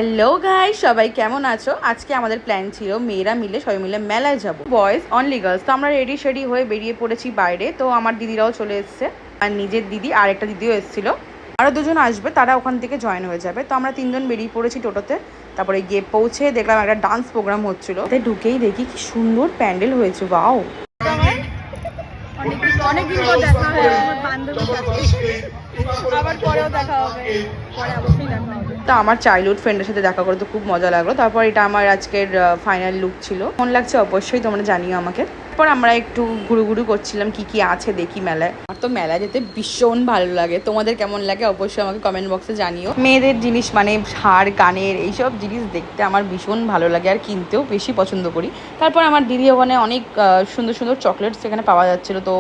Hello guys, সবাই কেমন আছো? আজকে আমাদের প্ল্যান ছিল মেয়েরা মিলে সবাই মিলে মেলায় যাব, বয়েজ অনলি গার্লস। তো আমরা রেডি শেডি হয়ে বেরিয়ে পড়েছি বাইরে। তো আমার দিদিরাও চলে এসছে, আর নিজের দিদি আর একটা দিদিও এসেছিল, আরও দুজন আসবে, তারা ওখান থেকে জয়েন হয়ে যাবে। তো আমরা তিনজন বেরিয়ে পড়েছি টোটোতে। তারপরে গিয়ে পৌঁছে দেখলাম একটা ডান্স প্রোগ্রাম হচ্ছিল। তাই ঢুকেই দেখি কি সুন্দর প্যান্ডেল হয়েছে, ওয়াও। অনেকদিন পর দেখা হয় আমার বান্ধবীর সাথে, আবার পরেও দেখা হবে, পরে অবশ্যই দেখা হবে। তো আমার চাইল্ডহুড ফ্রেন্ডের সাথে দেখা করতে খুব মজা লাগলো। তারপর এটা আমার আজকের ফাইনাল লুক ছিল। কেমন লাগছে অবশ্যই তোমরা জানিও আমাকে। তারপর আমরা একটু ঘুরু করছিলাম কি কি আছে দেখি মেলায়। আমার তো মেলায় যেতে ভীষণ ভালো লাগে, তোমাদের কেমন লাগে অবশ্যই আমাকে কমেন্ট বক্সে জানিও। মেয়েদের জিনিস মানে হার কানের এইসব জিনিস দেখতে আমার ভীষণ ভালো লাগে, আর কিনতেও বেশি পছন্দ করি। তারপর আমার দিদি ওখানে অনেক সুন্দর সুন্দর চকলেটস সেখানে পাওয়া যাচ্ছিলো। তো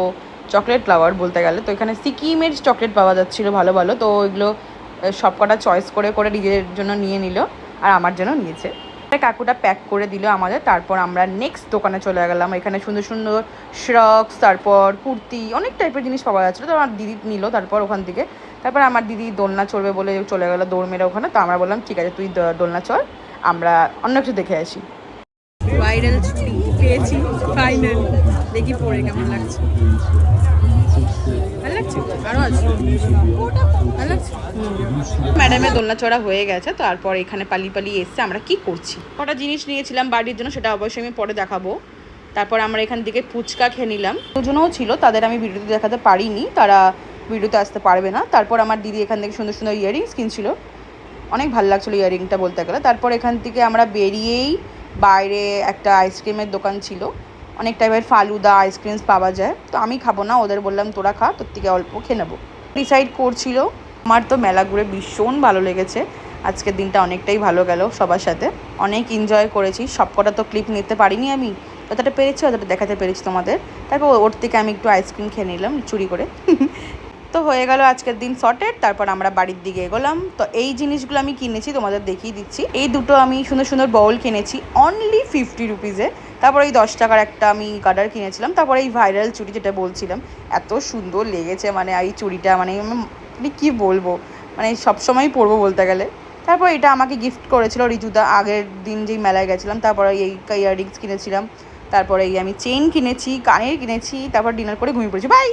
চকলেট ফ্লাওয়ার বলতে গেলে, তো এখানে সিকিমের চকলেট পাওয়া যাচ্ছিলো ভালো ভালো। তো এগুলো সব কটা চয়েস করে করে নিজের জন্য নিয়ে নিল, আর আমার জন্য নিয়েছে। কাকুটা প্যাক করে দিল আমাদের। তারপর আমরা নেক্সট দোকানে চলে গেলাম। এখানে সুন্দর সুন্দর শ্রক্স, তারপর কুর্তি, অনেক টাইপের জিনিস পাওয়া যাচ্ছিলো। তো আমার দিদি নিল তারপর ওখান থেকে। তারপর আমার দিদি দোলনা চড়বে বলে চলে গেলো দৌড় মেরে ওখানে। তো আমরা বললাম ঠিক আছে তুই দোলনা চল, আমরা অন্য কিছু দেখে আসি। ভাইরাল ছুটি পেয়েছি ফাইনাল, দেখি পরে কেমন লাগছে। ভালো লাগছে, আরও আছে, ভালো লাগছে। ম্যাডামের দোলনা চড়া হয়ে গেছে, তারপর এখানে পালিয়ে এসছে আমরা কি করছি। কটা জিনিস নিয়েছিলাম বাড়ির জন্য, সেটা অবশ্যই আমি পরে দেখাবো। তারপর আমরা এখান থেকে ফুচকা খেয়ে নিলাম। দুজনও ছিল, তাদের আমি ভিডিওতে দেখাতে পারিনি, তারা ভিডিওতে আসতে পারবে না। তারপর আমার দিদি এখান থেকে সুন্দর সুন্দর ইয়াররিংস কিনছিল, অনেক ভালো লাগছিলো ইয়াররিংটা বলতে গেলে। তারপর এখান থেকে আমরা বেরিয়েই বাইরে একটা আইসক্রিমের দোকান ছিল, অনেক টাইপের ফালুদা আইসক্রিমস পাওয়া যায়। তো আমি খাবো না, ওদের বললাম তোরা খা, তোর থেকে অল্প খেয়ে নেবো। ডিসাইড করছিল। আমার তো মেলা ঘুরে ভীষণ ভালো লেগেছে, আজকের দিনটা অনেকটাই ভালো গেল, সবার সাথে অনেক এনজয় করেছি। সবকটা তো ক্লিপ নিতে পারিনি আমি, যতটা পেরেছি অতটা দেখাতে পেরেছি তোমাদের। তারপর ওর থেকে আমি একটু আইসক্রিম খেয়ে নিলাম চুরি করে। তো হয়ে গেল আজকের দিন সর্টেড। তারপর আমরা বাড়ির দিকে এগোলাম। তো এই জিনিসগুলো আমি কিনেছি, তোমাদের দেখিয়ে দিচ্ছি। এই দুটো আমি সুন্দর সুন্দর বাউল কিনেছি অনলি 50 রুপিসে। তারপর এই 10 টাকার একটা আমি গার্ডার কিনেছিলাম। তারপর এই ভাইরাল চুড়ি যেটা বলছিলাম, এত সুন্দর লেগেছে, মানে এই চুড়িটা মানে কি বলবো, মানে সবসময় পরবো বলতে গেলে। তারপর এটা আমাকে গিফট করেছিল রিজুদা আগের দিন যেই মেলায় গেছিলাম। তারপর এই ইয়াররিংস কিনেছিলাম, তারপরে এই আমি চেইন কিনেছি, কানের কিনেছি। তারপর ডিনার করে ঘুমিয়ে পড়েছি। বাই।